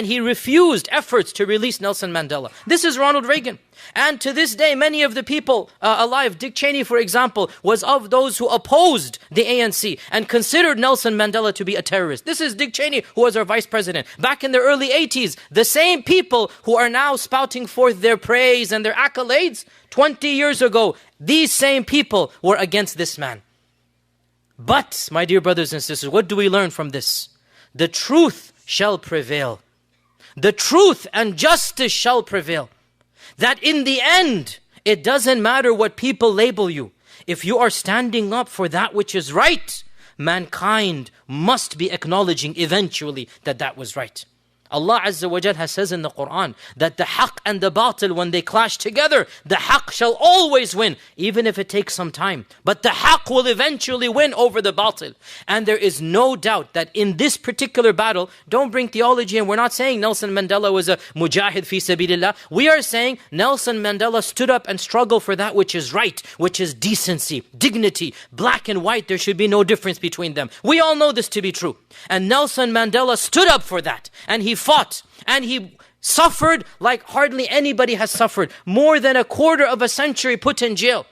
And he refused efforts to release Nelson Mandela. This is Ronald Reagan. And to this day, many of the people alive, Dick Cheney, for example, was of those who opposed the ANC and considered Nelson Mandela to be a terrorist. This is Dick Cheney, who was our vice president. Back in the early 80s, the same people who are now spouting forth their praise and their accolades, 20 years ago, these same people were against this man. But, my dear brothers and sisters, what do we learn from this? The truth shall prevail. The truth and justice shall prevail. That in the end, it doesn't matter what people label you. If you are standing up for that which is right, mankind must be acknowledging eventually that that was right. Allah Azza wa Jal has says in the Quran that the haqq and the batil, when they clash together, the haqq shall always win, even if it takes some time. But the haqq will eventually win over the batil. And there is no doubt that in this particular battle, don't bring theology in. We're not saying Nelson Mandela was a mujahid fi sabilillah. We are saying Nelson Mandela stood up and struggled for that which is right, which is decency, dignity. Black and white, there should be no difference between them. We all know this to be true. And Nelson Mandela stood up for that. And he fought and he suffered like hardly anybody has suffered. More than a quarter of a century put in jail.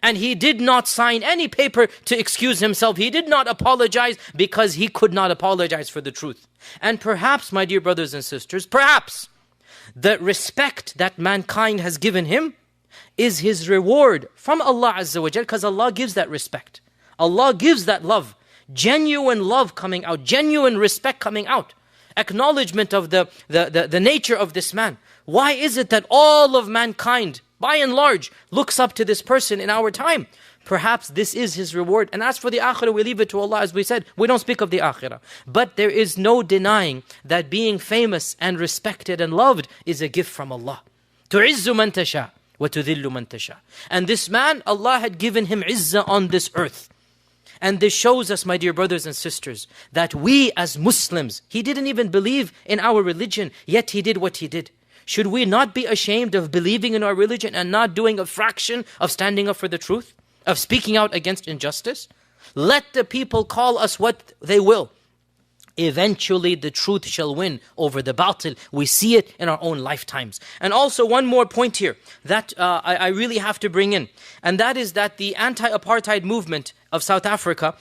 And he did not sign any paper to excuse himself. He did not apologize because he could not apologize for the truth. And perhaps, my dear brothers and sisters, perhaps the respect that mankind has given him is his reward from Allah Azza wa Jal, because Allah gives that respect. Allah gives that love. Genuine love coming out, genuine respect coming out. Acknowledgement of the nature of this man. Why is it that all of mankind, by and large, looks up to this person in our time? Perhaps this is his reward. And as for the akhirah, we leave it to Allah. As we said, we don't speak of the akhirah. But there is no denying that being famous and respected and loved is a gift from Allah. تُعِزُّ مَن تَشَاءُ وَتُذِلُّ مَن تَشَاءُ. And this man, Allah had given him izzah on this earth. And this shows us, my dear brothers and sisters, that we as Muslims, he didn't even believe in our religion, yet he did what he did. Should we not be ashamed of believing in our religion and not doing a fraction of standing up for the truth, of speaking out against injustice? Let the people call us what they will. Eventually the truth shall win over the batil. We see it in our own lifetimes. And also one more point here that I really have to bring in. And that is that the anti-apartheid movement of South Africa,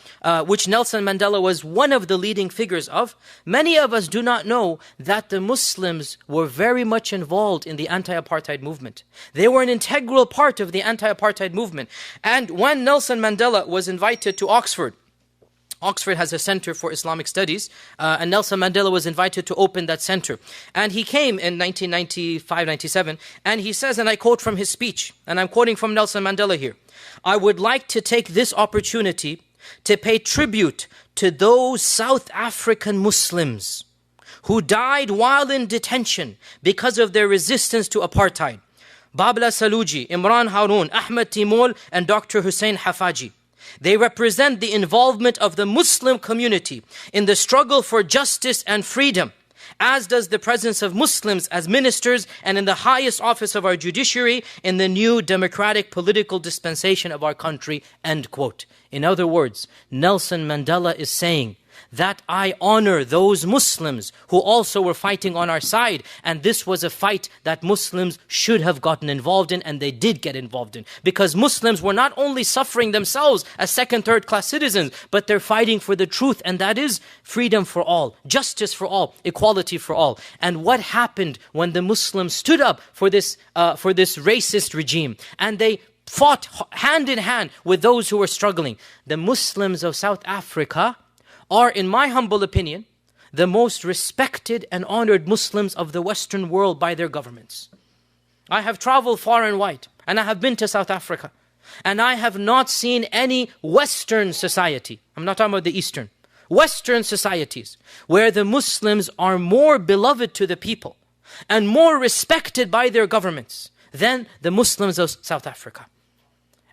which Nelson Mandela was one of the leading figures of, many of us do not know that the Muslims were very much involved in the anti-apartheid movement. They were an integral part of the anti-apartheid movement. And when Nelson Mandela was invited to Oxford has a center for Islamic studies, and Nelson Mandela was invited to open that center. And he came in 1995-97, and he says, and I quote from his speech, and I'm quoting from Nelson Mandela here, "I would like to take this opportunity to pay tribute to those South African Muslims who died while in detention because of their resistance to apartheid. Babla Saluji, Imran Haroon, Ahmed Timol, and Dr. Hussein Hafaji. They represent the involvement of the Muslim community in the struggle for justice and freedom, as does the presence of Muslims as ministers and in the highest office of our judiciary in the new democratic political dispensation of our country." End quote. In other words, Nelson Mandela is saying that I honor those Muslims who also were fighting on our side. And this was a fight that Muslims should have gotten involved in, and they did get involved in. Because Muslims were not only suffering themselves as second, third class citizens, but they're fighting for the truth, and that is freedom for all, justice for all, equality for all. And what happened when the Muslims stood up for this racist regime, and they fought hand in hand with those who were struggling? The Muslims of South Africa are, in my humble opinion, the most respected and honored Muslims of the Western world by their governments. I have traveled far and wide, and I have been to South Africa, and I have not seen any Western society, I'm not talking about the Eastern, Western societies, where the Muslims are more beloved to the people and more respected by their governments than the Muslims of South Africa.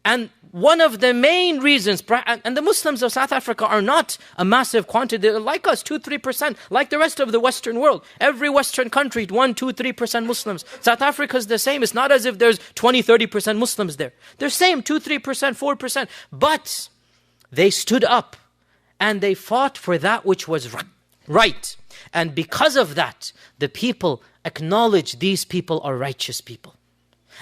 And one of the main reasons, and the Muslims of South Africa are not a massive quantity, they're like us, 2-3%, like the rest of the Western world. Every Western country, 1-2-3% Muslims. South Africa is the same. It's not as if there's 20-30% Muslims there. They're same, 2-3%, 4%. But they stood up and they fought for that which was right. And because of that, the people acknowledge these people are righteous people.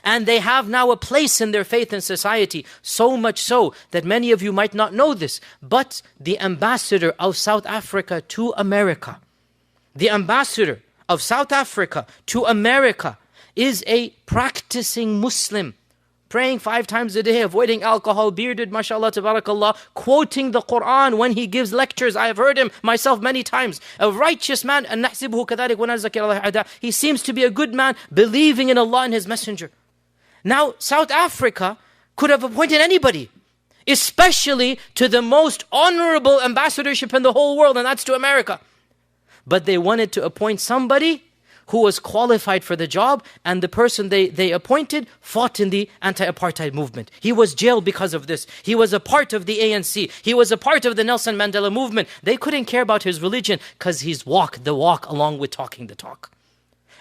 And they have now a place in their faith in society, so much so that many of you might not know this, but the ambassador of South Africa to America, the ambassador of South Africa to America is a practicing Muslim, praying 5 times a day, avoiding alcohol, bearded, mashallah, tabarakallah, quoting the Quran when he gives lectures. I have heard him myself many times. A righteous man, and نحسبه كذلك ونزكي الله عدا. He seems to be a good man, believing in Allah and His Messenger. Now, South Africa could have appointed anybody, especially to the most honorable ambassadorship in the whole world, and that's to America. But they wanted to appoint somebody who was qualified for the job, and the person they appointed fought in the anti-apartheid movement. He was jailed because of this. He was a part of the ANC. He was a part of the Nelson Mandela movement. They couldn't care about his religion because he's walked the walk along with talking the talk.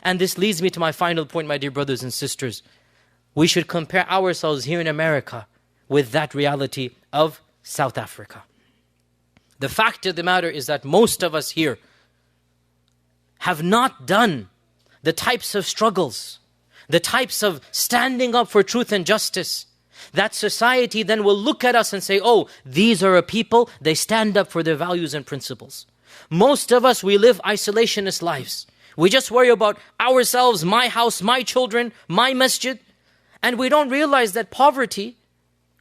And this leads me to my final point, my dear brothers and sisters. We should compare ourselves here in America with that reality of South Africa. The fact of the matter is that most of us here have not done the types of struggles, the types of standing up for truth and justice, that society then will look at us and say, oh, these are a people, they stand up for their values and principles. Most of us, we live isolationist lives. We just worry about ourselves, my house, my children, my masjid. And we don't realize that poverty,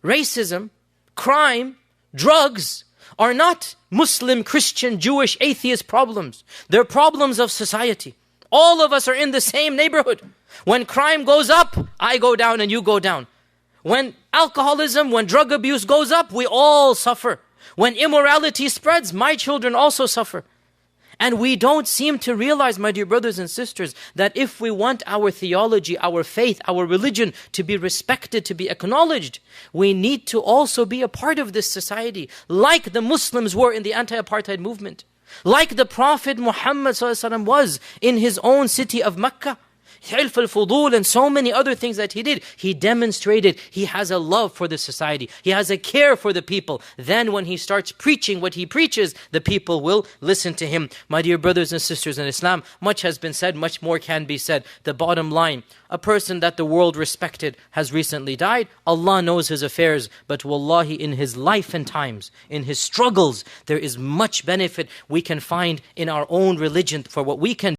racism, crime, drugs are not Muslim, Christian, Jewish, atheist problems. They're problems of society. All of us are in the same neighborhood. When crime goes up, I go down and you go down. When alcoholism, when drug abuse goes up, we all suffer. When immorality spreads, my children also suffer. And we don't seem to realize, my dear brothers and sisters, that if we want our theology, our faith, our religion to be respected, to be acknowledged, we need to also be a part of this society, like the Muslims were in the anti-apartheid movement, like the Prophet Muhammad ﷺ was in his own city of Mecca. Hilf al-Fudul and so many other things that he did. He demonstrated he has a love for the society. He has a care for the people. Then when he starts preaching what he preaches, the people will listen to him. My dear brothers and sisters in Islam, much has been said, much more can be said. The bottom line, a person that the world respected has recently died. Allah knows his affairs, but wallahi, in his life and times, in his struggles, there is much benefit we can find in our own religion for what we can